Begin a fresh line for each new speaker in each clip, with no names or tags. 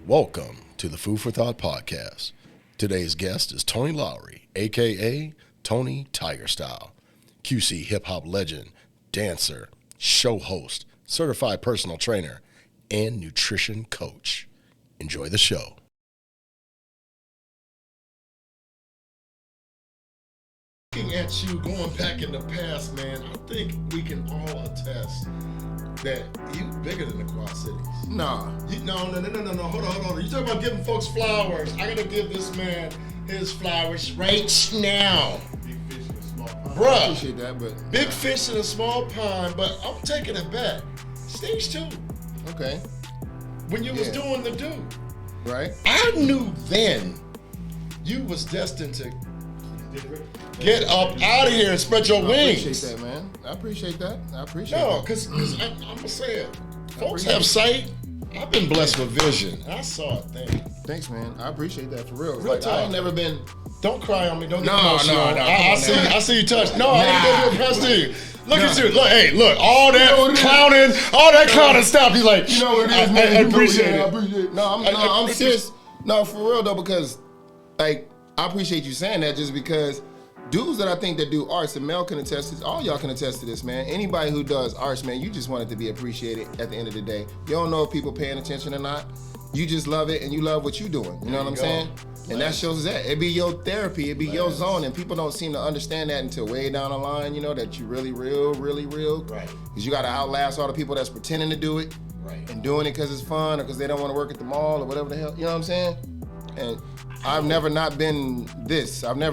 Welcome to the Food for Thought podcast. Today's guest is Tony Lowry, a.k.a. Tony Tiger Style, QC hip-hop legend, dancer, show host, certified personal trainer, and nutrition coach. Enjoy the show. Looking at you going back in the past, man, I think we can all attest that you bigger than the Quad Cities.
Nah.
No. Hold on. You talking about giving folks flowers. I gotta give this man his flowers right now.
Big fish in a small pond.
Bruh.
I appreciate that, but
Big fish in a small pond, but I'm taking it back. Stage 2.
okay.
When you was doing the do.
Right?
I knew then you was destined to get up out of here and spread your wings.
I appreciate that, man. I appreciate that.
No, because I'm going to say it. Folks have sight. I've been blessed with vision. I saw a thing.
Thanks, man. I appreciate that for real.
Real
Like,
talk.
I ain't never been.
Don't cry on me. Don't get
No,
emotional.
no, come on now.
I see you touch. No, I didn't go to impress you. Look at you. Look, all
You know
that
what it is?
clowning, all that clowning stuff. He's like,
You know what it is,
I
man.
appreciate
I
it.
appreciate it. No, I'm serious. No, for real though, because like I appreciate you saying that just because dudes that I think that do arts, and Mel can attest to this, all y'all can attest to this, man. Anybody who does arts, man, you just want it to be appreciated at the end of the day. You don't know if people paying attention or not. You just love it and you love what you're doing. You know what I'm saying? And that shows that. It be your therapy, it be your zone, and people don't seem to understand that until way down the line, you know, that you really real.
Right.
Because you got to outlast all the people that's pretending to do it.
Right.
And doing it because it's fun or because they don't want to work at the mall or whatever the hell, you know what I'm saying? And I've never not been this.
I don't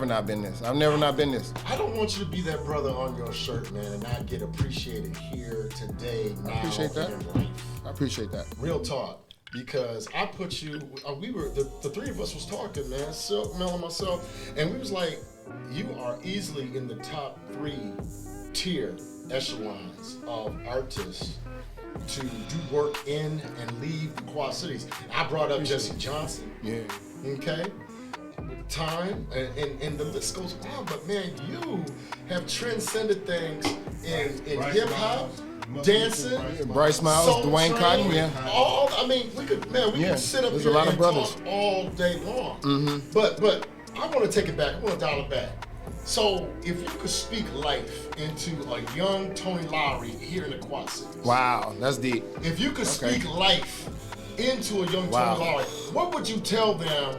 want you to be that brother on your shirt, man, and not get appreciated here today, now,
I appreciate that.
in life.
I appreciate that.
Real talk. Because I put you, we were, the three of us was talking, man, Silk, Mel, and myself, and we was like, you are easily in the top 3 tier echelons of artists to do work in and leave the Quad Cities. I brought up Jesse Johnson.
Yeah.
Okay? Time, and the list goes on, but man, you have transcended things in hip-hop, dancing,
Bryce Miles,
Soul
Dwayne
Train,
Cotton, yeah.
We could sit up
There's
here
a lot of
and
brothers.
talk all day long.
Mm-hmm.
But I want to take it back. I want to dial it back. So if you could speak life into a young Tony Lowry here in the Quad Cities.
Wow, that's deep.
If you could
Okay.
speak life into a young
Wow.
Tony Lowry, what would you tell them?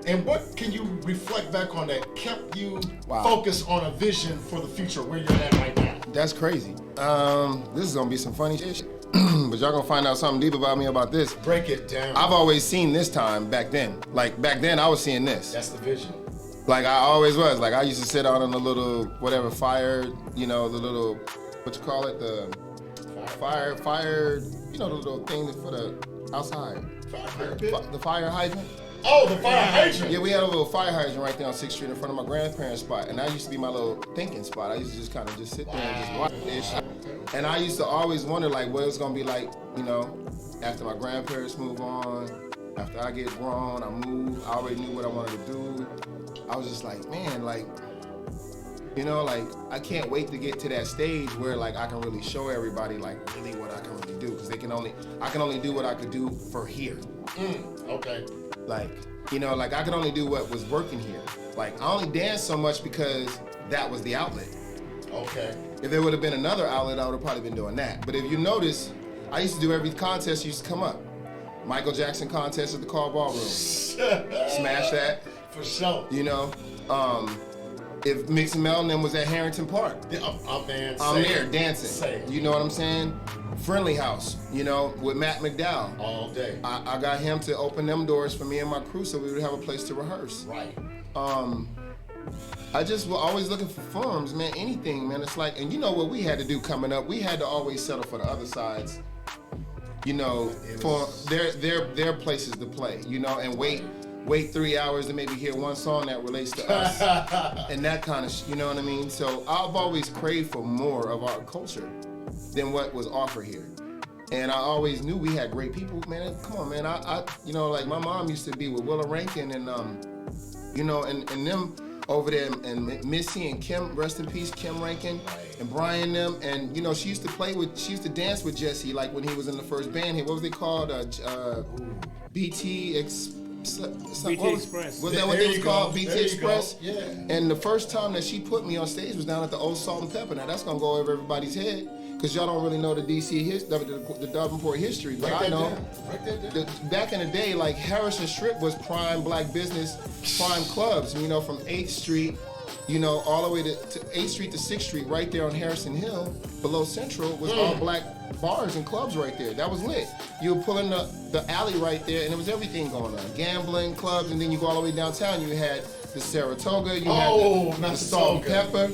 And what can you reflect back on that kept you focused on a vision for the future where you're at right now?
That's crazy. This is gonna be some funny shit, but y'all gonna find out something deep about me about this.
Break it down.
I've always seen this time back then. Like back then, I was seeing this.
That's the vision.
Like I always was. Like I used to sit out on the little whatever fire, you know, the little what you call it, the fire, you know, the little thing for the outside. The fire hydrant.
Oh, the fire hydrant.
Yeah, we had a little fire hydrant right there on 6th Street in front of my grandparents' spot, and that used to be my little thinking spot. I used to just kind of just sit there and just watch this shit. And I used to always wonder like what it's gonna be like, you know, after my grandparents move on, after I get grown, I move. I already knew what I wanted to do. I was just like, man, like, you know, like I can't wait to get to that stage where like I can really show everybody like really what I can really do, because I can only do what I could do for here.
Okay.
Like, you know, like I could only do what was working here. Like I only danced so much because that was the outlet.
Okay.
If there would have been another outlet, I would have probably been doing that. But if you notice, I used to do every contest used to come up. Michael Jackson contest at the Carl Ballroom. Smash that.
For sure.
You know, if Mix and Melvin was at Harrington Park,
I'm
there dancing.
Say it.
You know what I'm saying? Friendly House, you know, with Matt McDowell.
All day.
I got him to open them doors for me and my crew so we would have a place to rehearse.
Right.
I just was always looking for forums, man, anything, man. It's like, and you know what we had to do coming up? We had to always settle for the other sides, you know, for their places to play, you know, and wait 3 hours to maybe hear one song that relates to us and that kind of, you know what I mean? So I've always craved for more of our culture than what was offered here. And I always knew we had great people, man. Come on, man. I you know, like my mom used to be with Willa Rankin and, you know, and them over there, and Missy and Kim, rest in peace, Kim Rankin, and Brian them, and you know she used to dance with Jesse like when he was in the first band here. What was they called? BT Express. Was that what they was called? BT Express?
Yeah.
And the first time that she put me on stage was down at the old Salt and Pepper. Now that's gonna go over everybody's head, because y'all don't really know the DC the Davenport history, but I know. Back in the day, like Harrison Strip was prime black business, prime clubs, you know, from 8th Street, you know, all the way to 8th Street to 6th Street, right there on Harrison Hill, below Central, was all black bars and clubs right there. That was lit. You would pull in the alley right there, and there was everything going on. Gambling, clubs, and then you go all the way downtown, you had the Saratoga, you had the Salt and Pepper,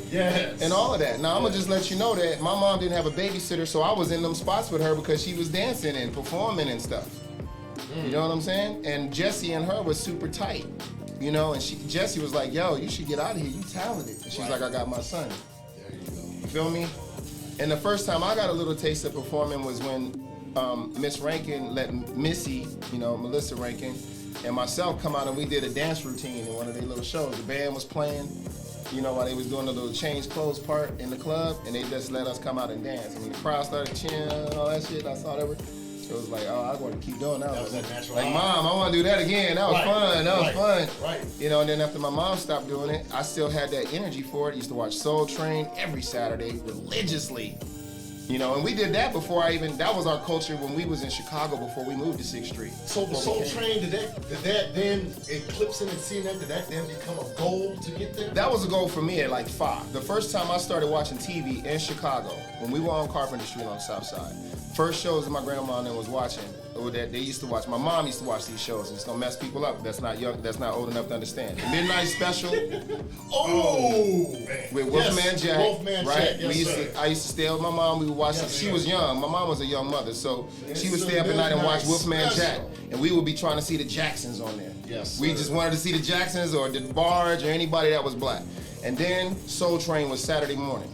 and all of that. Now, I'm going to just let you know that my mom didn't have a babysitter, so I was in them spots with her because she was dancing and performing and stuff. You know what I'm saying? And Jesse and her was super tight, you know, and Jesse was like, yo, you should get out of here, you talented. And she's like, I got my son.
There you go.
You feel me? And the first time I got a little taste of performing was when Miss Rankin let Missy, you know, Melissa Rankin, and myself come out and we did a dance routine in one of their little shows. The band was playing, you know, while they was doing the little change clothes part in the club, and they just let us come out and dance. I mean, the crowd started cheering and all that shit. I saw that. It was like, oh, I want to keep doing that.
That was that natural.
Like, Mom, I want to do that again. That was fun. That was fun.
Right.
You know, and then after my mom stopped doing it, I still had that energy for it. I used to watch Soul Train every Saturday religiously. You know, and we did that before that was our culture when we was in Chicago before we moved to 6th Street.
So the Soul Train, did that then eclipsing and seeing that, did that then become a goal to get there?
That was a goal for me at like 5. The first time I started watching TV in Chicago, when we were on Carpenter Street on the South Side, first shows that my grandma and them was watching, or that they used to watch, my mom used to watch these shows, and it's gonna mess people up that's not young, that's not old enough to understand. The Midnight Special. With Wolfman Jack.
Wolfman
right?
Jack, yes,
I used to stay with my mom, we would watch it. She was young, my mom was a young mother, so she would stay up at night and watch Wolfman Jack. And we would be trying to see the Jacksons on there.
Yes,
we just wanted to see the Jacksons or the Barge or anybody that was black. And then Soul Train was Saturday morning.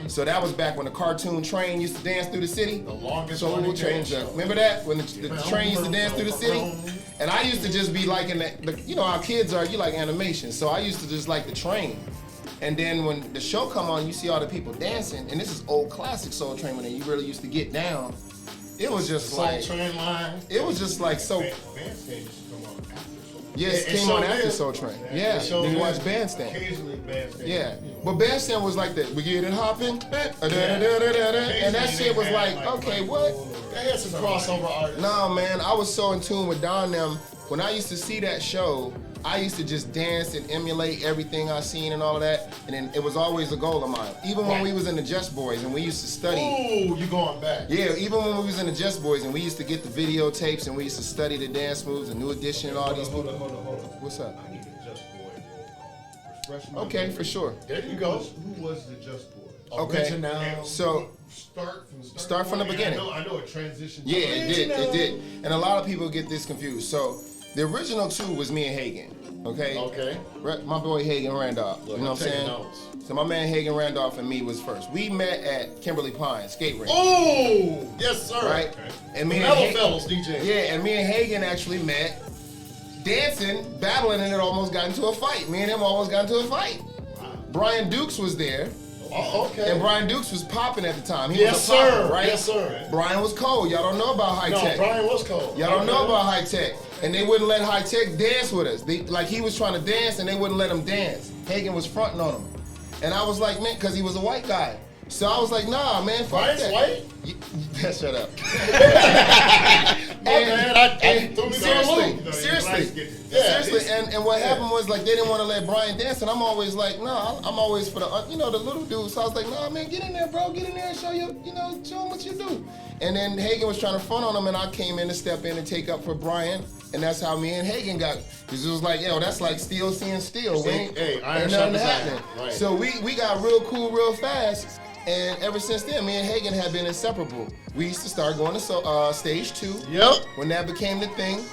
So that was back when the cartoon train used to dance through the city.
The longest
Soul Train. Remember that? When the train used to dance through the city? And I used to just be liking that, you know how kids are, you like animation. So I used to just like the train. And then when the show come on, you see all the people dancing, and this is old classic Soul Train when you really used to get down. It was just like
Soul Train line.
It was just like so.
Bandstand used to come on after Soul Train.
Yes, it came on after Soul Train. Yeah, you watch Bandstand.
Occasionally Bandstand.
Yeah, but Bandstand was like that. We get it hopping, and that shit was like, okay, what?
They had some crossover artists.
Nah, man, I was so in tune with Don them. When I used to see that show, I used to just dance and emulate everything I seen and all of that, and then it was always a goal of mine. Even when we was in the Just Boys and we used to study.
Ooh, you going back?
Yeah, even when we was in the Just Boys and we used to get the videotapes and we used to study the dance moves, the New Edition, and all these people.
Hold on.
What's up?
I need a Just Boy roll call. Refresh my
Okay,
memory.
for sure.
There you go.
Who was the Just Boy?
Okay.
Original.
So start from the beginning.
I know it transitioned.
Yeah, it did. And a lot of people get this confused. So the original 2 was me and Hagen. Okay.
Okay.
My boy Hagen Randolph.
Look,
you know what I'm saying?
notes.
So my man Hagen Randolph and me was first. We met at Kimberly Pines skate rink.
Oh, yes, sir.
Right.
Okay.
And me and
Mellow
Hagen,
fellows, DJ.
yeah, and me and Hagen actually met dancing, battling, and it almost got into a fight. Me and him almost got into a fight.
Wow.
Brian Dukes was there.
Oh, okay.
And Brian Dukes was popping at the time. He
Yes,
was a popper,
sir.
right?
Yes, sir.
Brian was cold. Y'all don't know about high
No,
tech.
Brian was cold.
Y'all don't know about high tech. And they wouldn't let high tech dance with us. Like he was trying to dance and they wouldn't let him dance. Hagen was fronting on him. And I was like, man, because he was a white guy. So I was like, nah, man, fuck
Brian's
that.
white?
Shut up.
Man, I threw me for a loop.
Seriously, and what happened was like they didn't want to let Brian dance, and I'm always like, nah, I'm always for the the little dudes. So I was like, nah, man, get in there, bro, get in there and show him what you do. And then Hagen was trying to front on him, and I came in to step in and take up for Brian, and that's how me and Hagen got. Cause it was like, yo, that's like steel seeing steel.
Hey, iron
ain't nothing
sharpens
happening.
iron. Right.
So we got real cool real fast. And ever since then, me and Hagen have been inseparable. We used to start going to stage 2.
Yep.
When that became the thing.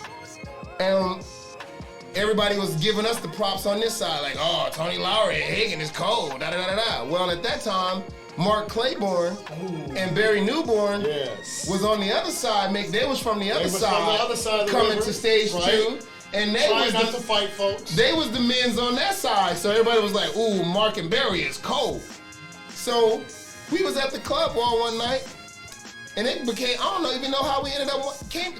Everybody was giving us the props on this side, like, oh, Tony Lowry, Hagen is cold, da da da da da. Well, at that time, Mark Claiborne and Barry Newborn was on the other side. They was from the other side,
of the
coming
river,
to stage
right?
2. And they
Try
was
not to
the,
fight, folks.
they was the men's on that side. So everybody was like, ooh, Mark and Barry is cold. So we was at the club all one night. And it became, I don't even know how we ended up,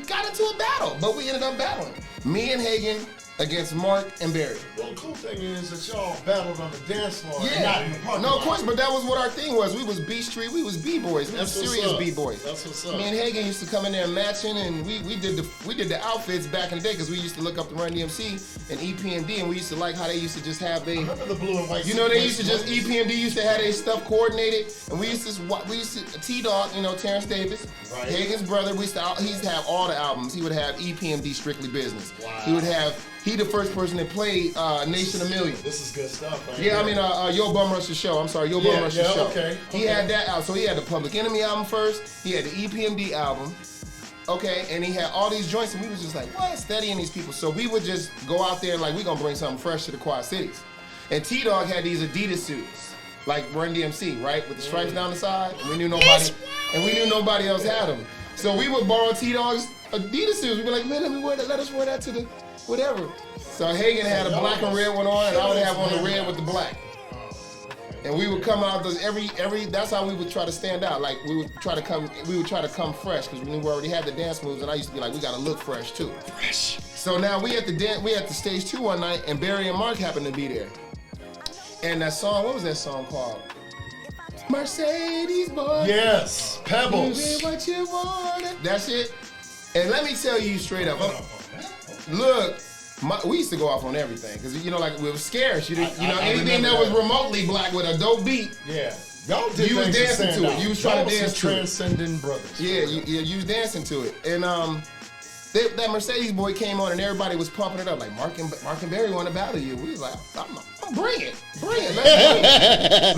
got into a battle. But we ended up battling. Me and Hagen against Mark and Barry.
Well, the cool thing is that y'all battled on the dance floor. and not
Yeah,
in the parking
no, of
lot.
course, but that was what our thing was. We was B Street, we was B-boys, we was
That's what's
serious
up.
B-boys.
That's what's up.
Me and Hagen used to come in there matching, and we did the outfits back in the day because we used to look up the Run DMC and EPMD, and we used to like how they used to just have they,
Remember the blue and white?
you know, they used to
sequence
just
clothes?
EPMD used to have their stuff coordinated, and we used to T-Dog, you know, Terrence Davis,
Right.
Hagen's brother. He used to have all the albums. He would have EPMD Strictly Business.
Wow.
He would have. He the first person that played Nation of Million.
This is good stuff, right?
Yeah, I mean, Yo Bum Rush's show. I'm sorry, Yo Bum Rush's show.
okay,
He had that out. So he had the Public Enemy album first. He had the EPMD album. Okay, and he had all these joints, and we was just like, what? Studying these people. So we would just go out there and like, we gonna bring something fresh to the Quad Cities. And T-Dog had these Adidas suits, like Run DMC, right? With the stripes down the side. And we knew nobody else had them. So we would borrow T-Dog's Adidas suits. We'd be like, man, let us wear that to the whatever. So Hagen had a black and red one on, and I would have on the red with the black. And we would come out every. That's how we would try to stand out. Like we would try to come fresh because we knew we already had the dance moves, and I used to be like, we gotta look fresh too.
Fresh.
So now we at the stage 2 one night, and Barry and Mark happened to be there. And that song, what was that song called? Mercedes boy.
Yes, Pebbles.
Give me what you want. That's it. And let me tell you straight up. Look, we used to go off on everything because you know, like we were scarce. You know,
I
anything that
remember
was remotely black with a dope beat.
Yeah. Y'all did
You was
things to
dancing
stand
to it.
out.
You was trying to
Y'all
dance
some
to it.
transcending brothers.
Yeah, you was dancing to it, and that Mercedes boy came on, and everybody was pumping it up like Mark and Barry want to battle you. We was like, bring it,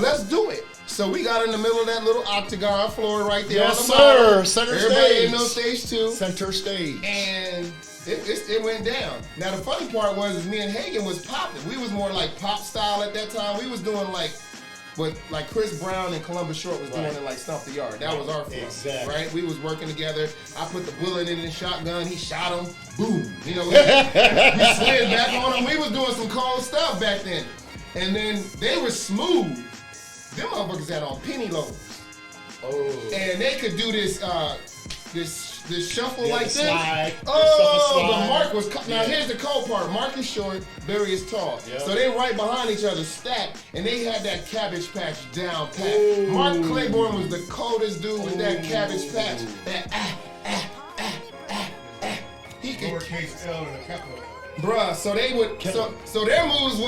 let's do it. So we got in the middle of that little octagon floor right there.
Yes,
on the bottom.
sir. Center
Everybody
stage.
in those stage 2.
Center stage.
And it went down. Now the funny part was me and Hagen was popping. We was more like pop style at that time. We was doing like what like Chris Brown and Columbus Short was doing in like Stomp the Yard. That was our flow.
Exactly.
Right? We was working together. I put the bullet in the shotgun. He shot him. Boom. You know, we slid back on him. We was doing some cold stuff back then. And then they were smooth. Them motherfuckers had on penny loafers.
Oh.
And they could do this this shuffle
Yeah,
like
the
this.
slide.
Oh,
The
but
slide.
Mark was now.
Yeah.
Here's the cold part. Mark is short, Barry is tall.
Yeah.
So they right behind each other, stacked, and they had that cabbage patch down pat.
Ooh.
Mark Claiborne was the coldest dude with that cabbage patch. That he could.
Lowercase L and a capital L.
Bruh, so they would, so their moves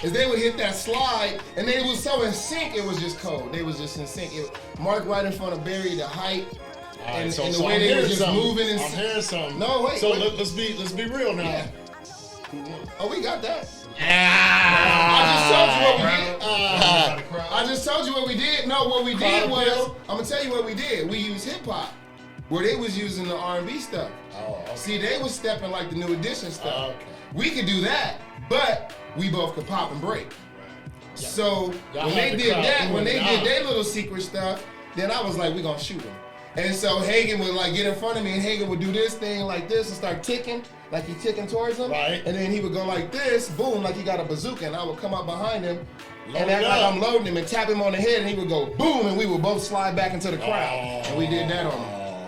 is they would hit that slide, and they was so in sync, it was just cold. They was just in sync. Mark right in front of Barry, the height, and
so
the
I'm
way they were
hearing
just
something.
moving. And
I'm hearing something.
No, wait,
So
wait.
let's be real now.
Yeah. Oh, we got that.
Ah.
I just told you what we did. No, what we did was, I'm gonna tell you what we did. We used hip hop, where they was using the R&B stuff.
Oh, okay.
See, they was stepping like the New Edition stuff.
Okay.
We could do that, but we both could pop and break. So
Y'all
when
had
they
the
did
crowd
that, when
doing
they
it
did
out.
their little secret stuff, then I was like, we gonna shoot him. And so Hagen would like get in front of me, and Hagen would do this thing like this and start ticking, like he ticking towards him.
Right.
And then he would go like this, boom, like he got a bazooka, and I would come up behind him
Load
and act
it
like
up.
I'm loading him and tap him on the head, and he would go boom, and we would both slide back into the crowd. And we did that on him.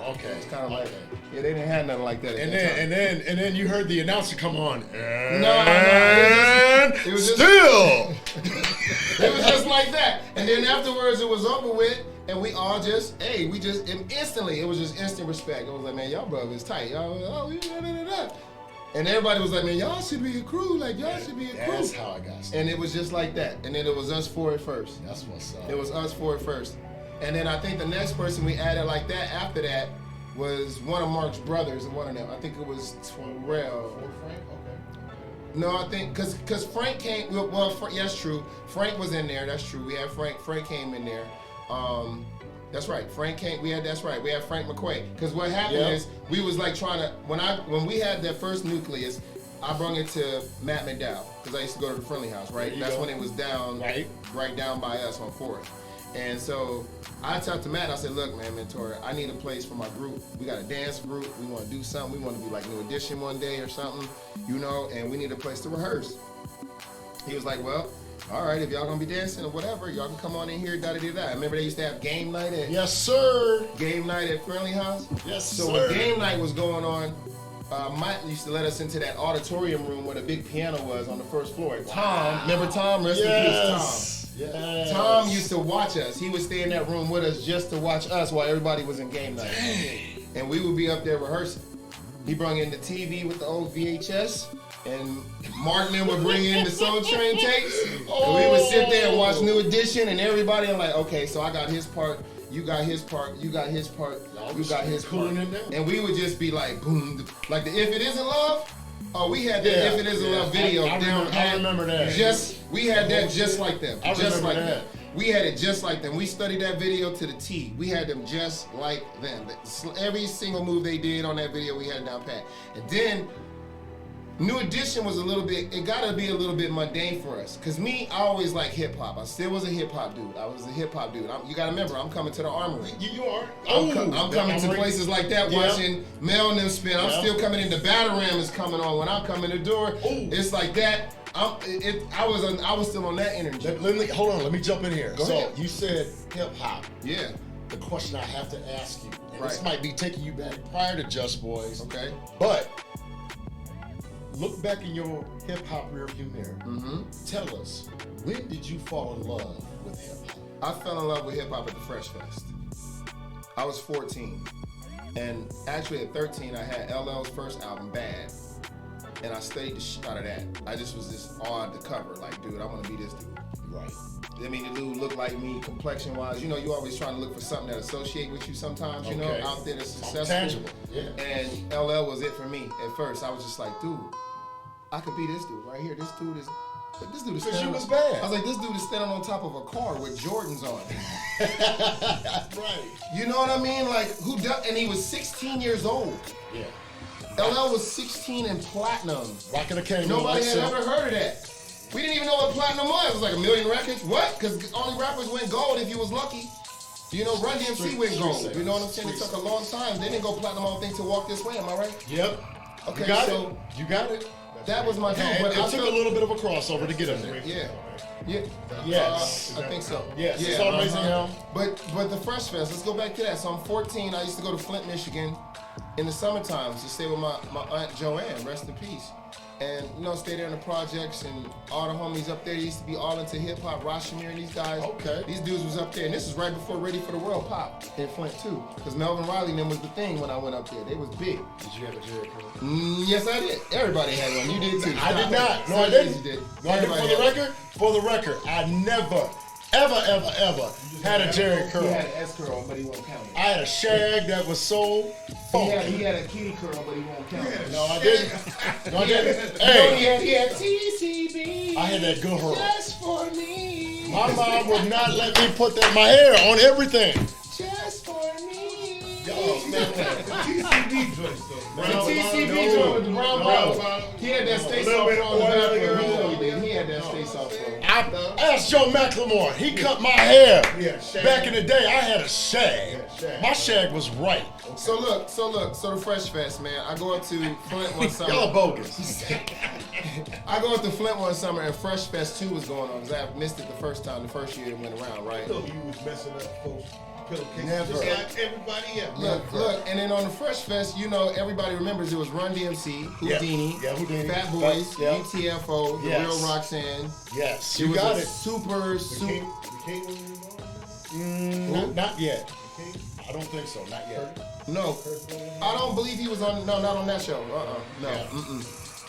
Oh, okay.
It's kind of like,
Okay.
yeah, they didn't have nothing like that. At
And
that time.
then you heard the announcer come on. And
it was just-
still.
It was just like that. And then afterwards it was over with, and we all just, instantly, it was just instant respect. It was like, man, y'all brothers tight. Y'all, and everybody was like, man, y'all should be a crew. Like, y'all should be a crew.
That's how I got started.
And it was just like that. And then it was us four at first.
That's what's up.
It was us four at first. And then I think the next person we added like that after that was one of Mark's brothers, and one of them. I think it was Terrell.
Or Frank? Okay.
No, I think because Frank came. Well, yes, true. Frank was in there. That's true. We had Frank. Frank came in there. That's right. Frank came. That's right. We had Frank McQuay. Because what happened
Yep.
is we was like trying to when we had that first nucleus, I brung it to Matt McDowell because I used to go to the Friendly House. Right.
There you
That's
go.
when it was down.
Right.
Right down by us on 4th. And so I talked to Matt. I said, look, man, mentor, I need a place for my group. We got a dance group. We want to do something. We want to be like New Edition one day or something, you know, and we need a place to rehearse. He was like, well, all right, if y'all gonna be dancing or whatever, y'all can come on in here, da-da-da-da. I remember they used to have game night at Friendly House.
Yes,
so
sir.
when game night was going on, Mike used to let us into that auditorium room where the big piano was on the first floor. Tom, remember Tom? Rest in peace, Tom.
Yes.
Tom used to watch us. He would stay in that room with us just to watch us while everybody was in game night. And we would be up there rehearsing. He brought in the TV with the old VHS, and Martin would bring in the Soul Train tapes. And we would sit there and watch New Edition, and everybody like, okay, so I got his part, you got his part, you got his part, you got his part. And we would just be like, boom, like the If It Isn't Love. Oh, we had that If It Isn't Love video.
I remember that.
We had that just like them.
I
Just
remember
like
that.
them. We had it just like them. We studied that video to the T. We had them just like them. Every single move they did on that video, we had down pat. And then New Edition was it gotta be a little bit mundane for us. Cause me, I always like hip hop. I still was a hip hop dude. I was a hip hop dude. You gotta remember, I'm coming to the Armory.
You are.
I'm coming to places like that, watching Mel and them spin. I'm still coming in. The Battleram is coming on. When I'm coming the door, it's like that. I was still on that energy.
Hold on, let me jump in here.
Go ahead.
You said hip hop.
Yeah.
The question I have to ask you, and this
Right.
might be taking you back prior to Just Boys.
Okay.
But look back in your hip hop rearview mirror.
Mm-hmm.
Tell us, when did you fall in love with hip hop?
I fell in love with hip hop at the Fresh Fest. I was 14. And actually at 13, I had LL's first album, Bad. And I studied the shit out of that. I just was just awed the cover. Like, dude, I want to be this dude.
Right.
I mean, the dude looked like me, complexion-wise. You know, you always trying to look for something that associate with you sometimes, you know,
Okay.
out there that's successful.
Tangible. Yeah.
And LL was it for me at first. I was just like, dude, I could be this dude right here. This dude is
Because
standing
you was
on-
bad.
I was like, this dude is standing on top of a car with Jordans on.
Right.
You know what I mean? Like, who does? And he was 16 years old.
Yeah.
LL was 16 and platinum.
Rockin' a cane.
Nobody had ever heard of that. We didn't even know what platinum was. It was like 1 million records. What? Because only rappers went gold if you was lucky. You know, Run DMC went gold. You know what I'm saying? It took a long time. They didn't go platinum, I don't think, to Walk This Way. Am I right?
Yep.
Okay,
You got
so
it. You got it.
that was my dude.
And
But
it
I
took
feel-
a little bit of a crossover to get him there.
Yeah. Yeah.
Yes.
I think so.
Yes.
Yeah.
It's all amazing how.
But the Fresh Fest, let's go back to that. So I'm 14. I used to go to Flint, Michigan in the summertime to stay with my Aunt Joanne, rest in peace. And, you know, stay there in the projects and all the homies up there used to be all into hip hop, Rashomir and these guys.
Okay.
These dudes was up there. And this is right before Ready for the World pop in Flint, too. Because Melvin Riley and them was the thing when I went up there. They was big.
Did you have a Jerry curl?
Yes, I did. Everybody had one. You did, too.
I did
Stop
not.
it.
No, I
Yes,
didn't.
You did.
No, I didn't.
Everybody
For the
had
record, I never, ever had a Jerry curl.
He had an S curl, but he won't count it.
I had a shag that was so funky.
He had a kitty curl, but he won't count it.
No, I didn't. No, I didn't.
You know,
Hey,
he had TCB.
I had that good hair.
Just for me.
My mom would not let me put my hair on everything.
Just for me.
Oh, man.
TCB joints though.
The TCB joint with the brown bottle. He had that Stay Soft Flow on the back of it. He had that Stay Soft Flow.
I asked Joe McLemore. He cut my hair.
Yeah, shag.
Back in the day, I had a shag.
shag.
My shag was right.
So the Fresh Fest, man. I go up to Flint one summer.
Y'all bogus.
I go up to Flint one summer and Fresh Fest 2 was going on because I missed it the first year it went around, right?
I thought you was messing up folks' pillowcases
Never.
just like everybody else.
Look, and then on the Fresh Fest, you know, everybody remembers it was Run DMC, Houdini,
Yeah, Houdini.
Fat Boys,
Yeah.
UTFO, The
Yes.
Real Roxanne.
Yes,
It
you
was
got
a
it.
super.
The King was involved?
Not yet.
The King?
I don't think so. Not yet.
No, I don't believe he was on. No, not on that show. No.
Yeah.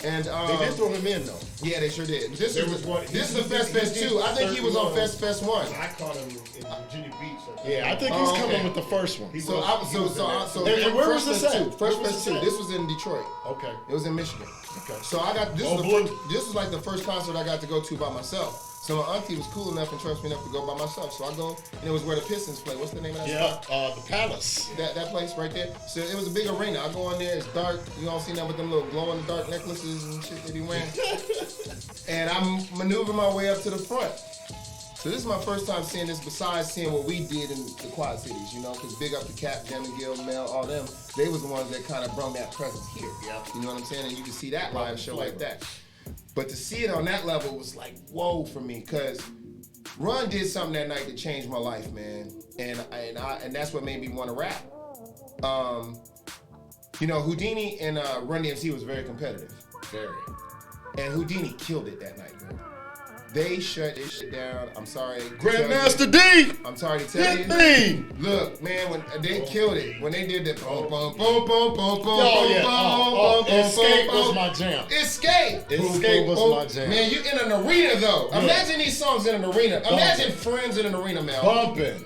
And
They did throw him in though.
yeah, they sure did. This
There
is
was one-
this is the Fest Fest
he did
2. I think he was on
certain
Fest Fest 1.
I caught him in Virginia Beach.
Yeah, I think he's
Oh, okay.
coming with the first one.
He
So
was-
I was
he was in that.
so
And where was
Fresh
this
Fest
at?
2. Fresh
Where was
Fest
this
2.
at?
This was in Detroit.
Okay.
It was in Michigan.
Okay.
So I got this.
Oh,
Was the
blue.
this was like the first concert I got to go to by myself. So my auntie was cool enough and trust me enough to go by myself. So I go, and it was where the Pistons play. What's the name of that
Yeah,
spot?
the Palace.
That place right there. So it was a big arena. I go in there, it's dark. You don't see nothing with them little glow in the dark necklaces and shit that he wearing. And I maneuver my way up to the front. So this is my first time seeing this besides seeing what we did in the Quad Cities, you know, because big up to Cap, Jam and Gil, Mel, all them. They was the ones that kind of brought that presence here.
Yeah.
You know what I'm saying? And you can see that live show like that. But to see it on that level was like, whoa for me, because Run did something that night that changed my life, man. And that's what made me want to rap. You know, Houdini and Run DMC was very competitive.
Very.
And Houdini killed it that night, bro. They shut this shit down. I'm sorry.
Grandmaster D!
I'm sorry to tell you.
Me!
Look, man, when they killed it, when they did that boom, boom, boom, boom, boom, boom,
Oh, yeah.
boom, boom,
Escape
boom,
was
boom.
my jam.
Escape.
Escape was my jam.
Man, you in an arena though.
Yeah.
Imagine these songs in an arena. Imagine
Bumping.
Friends in an arena, man.
Bumping.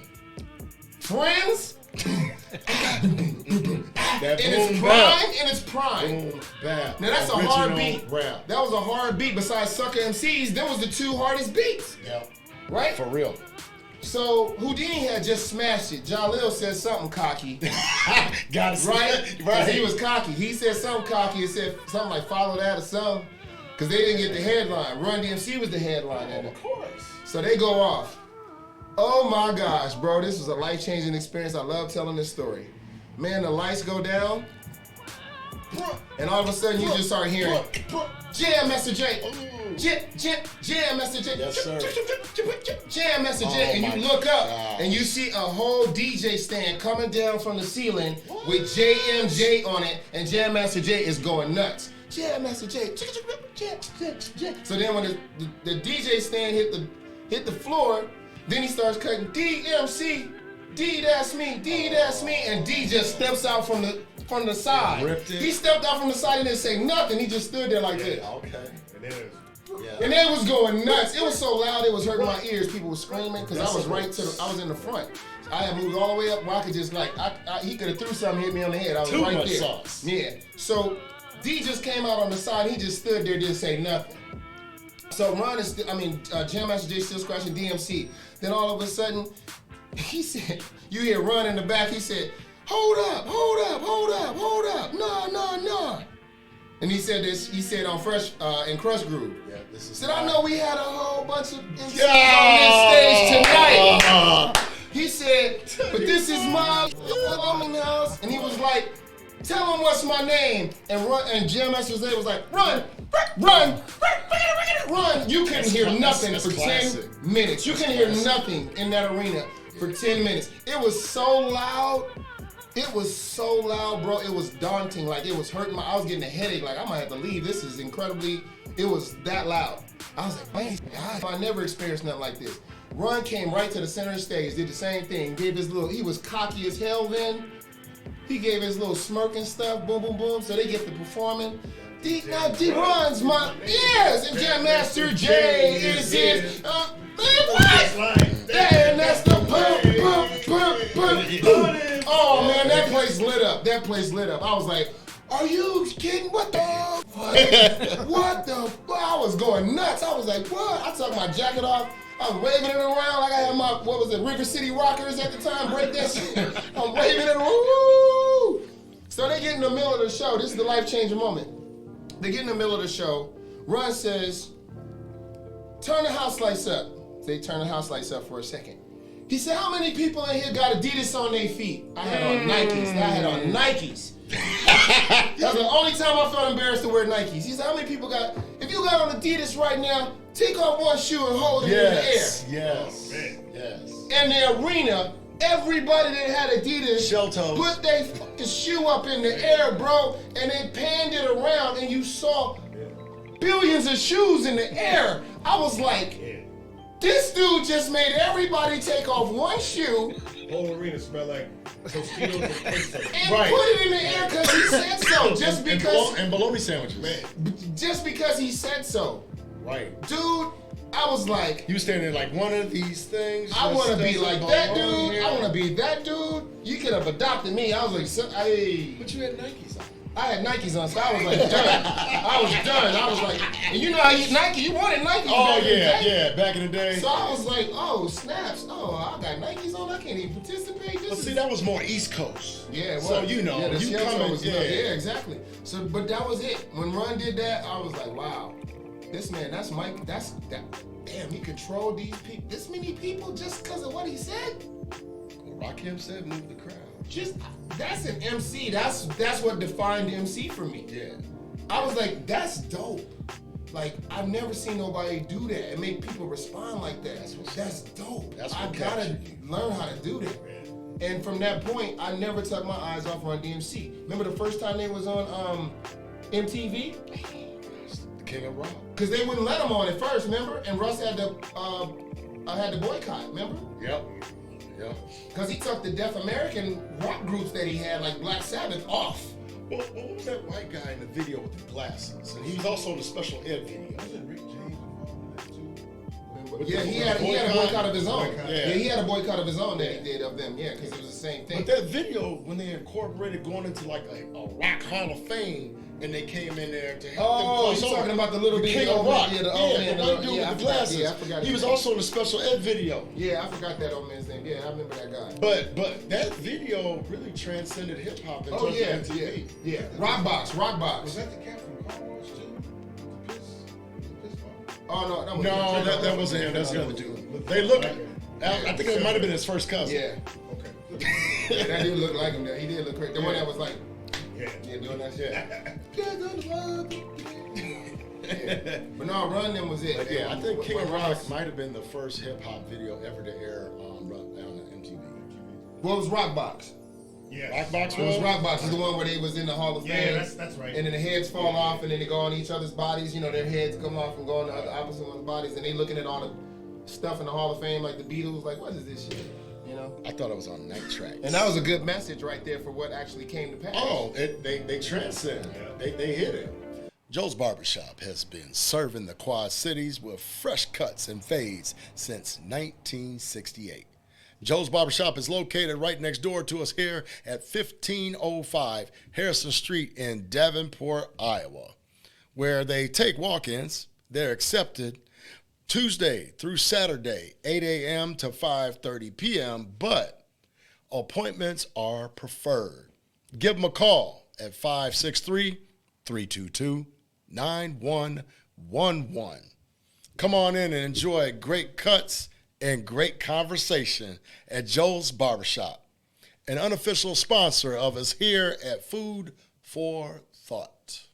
Friends
That
in its
boom
prime,
bap.
in its prime.
Boom bap.
Now that's a hard
Original
beat.
Rap.
That was a hard beat. Besides Sucker MCs, that was the two hardest beats,
Yeah.
right?
For real.
So Houdini had just smashed it. Jalil said something cocky,
Got it.
right?
Right.
He was cocky. He said something cocky. He said something like follow that or something, because they didn't get the headline. Run DMC was the headline in it.
Of course.
So they go off. Oh my gosh, bro, this was a life-changing experience. I love telling this story. Man, the lights go down, and all of a sudden you just start hearing Jam Master J. Jam Master J.
Yes, sir.
Jam Master J.
Oh,
And
my
you look up
God.
and you see a whole DJ stand coming down from the ceiling with JMJ on it, and Jam Master J is going nuts. Jam Master J. So then when the DJ stand hit the floor, then he starts cutting DMC, D that's me, and D just steps out from the side.
Ripped it.
He stepped out from the side and didn't say nothing. He just stood there like this.
Okay.
And then
Yeah.
And they was going nuts. It was so loud it was hurting my ears. People were screaming because I was I was in the front. I had moved all the way up where I could just he could have threw something, hit me on the head. I was
Too
right
much
there.
sauce.
Yeah. So D just came out on the side. He just stood there, didn't say nothing. So Ron is, Jam Master J still scratching DMC. Then all of a sudden, he said, you hear Ron in the back. He said, hold up. No. And he said this. He said on Fresh in Crush Groove.
Yeah, this is.
Said, I know we had a whole bunch of MCs on this stage tonight. He said, but this is my house. And he was like, tell him what's my name. And Jam Master J was like, run. You couldn't hear nothing
that's
for
classic.
10 minutes. You couldn't hear nothing in that arena for 10 minutes. It was so loud. It was so loud, bro. It was daunting. Like, it was hurting I was getting a headache. Like, I might have to leave. This is incredibly, it was that loud. I was like, man, I never experienced nothing like this. Ron came right to the center of the stage, did the same thing, gave his little, he was cocky as hell then. He gave his little smirk and stuff, boom, boom, boom, so they get to performing. Now D Ron's my, yes, and Jam Master J is his, man, what? And that's the boom. Oh man, that place lit up. I was like, are you kidding? What the fuck? What the fuck? I was going nuts. I was like, what? I took my jacket off. I was waving it around like I had my, what was it, River City Rockers at the time, breakdancing. I'm waving it around. Woo! So they get in the middle of the show. This is the life-changing moment. They get in the middle of the show. Ron says, turn the house lights up. They turn the house lights up for a second. He said, how many people in here got Adidas on their feet? I had on Nikes. That was the only time I felt embarrassed to wear Nikes. He said, how many people got, if you got on Adidas right now, take off one shoe and hold it in the air.
Yes.
In the arena, everybody that had Adidas
Shell toes.
put their fucking shoe up in the air, bro, and they panned it around and you saw billions of shoes in the air. I was like, this dude just made everybody take off one shoe
whole arena smell like Tostitos and queso.
and
Right.
put it in the air because he said so. Just because,
And bologna sandwiches.
just because he said so.
Right.
Dude, I was like,
You standing there like one of these things.
I want to be
just
like
stuck
that
on
dude.
here.
I want to be that dude. You could have adopted me. I was like, hey.
But you had Nikes on.
I had Nikes on, so I was like done. I was like, and you know how you Nike, you wanted Nike.
Oh
back in the day.
yeah, back in the day.
So I was like, oh snaps, oh I got Nikes on, I can't even participate.
But see, that was more East Coast.
Yeah, well,
So you know,
yeah, the
you
shell toe
coming,
was
yeah.
nuts. Yeah, exactly. So, but that was it. When Ron did that, I was like, wow, this man, that's Mike, that's that. damn, he controlled these people, this many people just because of what he said?
What Rakim said moved the crowd.
Just, that's an MC. That's what defined MC for me.
Yeah.
I was like, that's dope. Like, I've never seen nobody do that and make people respond like that. That's dope. I gotta learn how to do that. And from that point, I never took my eyes off Run DMC. Remember the first time they was on MTV?
The King of Rock.
Because they wouldn't let them on at first, remember? And Russ had to boycott, remember?
Yep.
Because he took the Deaf American rock groups that he had, like Black Sabbath, off.
Well, what was that white guy in the video with the glasses? And he was also in the special ed video.
Wasn't Rick James involved in that too?
Yeah, he had a boycott of his own.
Yeah,
he had a boycott of his own that he did of them, because it was the same thing.
But that video, when they incorporated going into like a rock hall of fame, and they came in there to help them cross
you're
over.
talking about the little
the
bit
King of Rock.
the
white dude with the glasses.
I forgot.
He was also in the special ed video.
Yeah, I forgot that old man's name. Yeah, I remember that guy.
But that video really transcended hip hop in terms of MTV.
Yeah. Rockbox.
Was that the cat from Car Wash too? The piss ball?
Oh
No, that wasn't him. That's the other dude. They look. I think it might have been his first cousin.
Yeah.
Okay.
Yeah, that dude looked like him. He did look crazy. The one that was like, doing that shit. Yeah. But no, Run Them was it.
But yeah, I think King of Rock might have been the first hip hop video ever to air on MTV.
What was Rockbox?
Yeah.
Rockbox
It was Rockbox. Is the one where they was in the Hall of Fame.
Yeah, that's right.
And then the heads fall off, and then they go on each other's bodies. You know, their heads come off and go on the other opposite one's bodies, and they looking at all the stuff in the Hall of Fame, like the Beatles. Like, what is this shit? You know?
I thought it was on Night Tracks.
And that was a good message right there for what actually came to pass.
Oh, they transcend. Yeah. They hit it. Joe's Barbershop has been serving the Quad Cities with fresh cuts and fades since 1968. Joe's Barbershop is located right next door to us here at 1505 Harrison Street in Davenport, Iowa, where they take walk-ins. They're accepted Tuesday through Saturday, 8 a.m. to 5:30 p.m., but appointments are preferred. Give them a call at 563-322-9111. Come on in and enjoy great cuts and great conversation at Joe's Barbershop, an unofficial sponsor of us here at Food for Thought.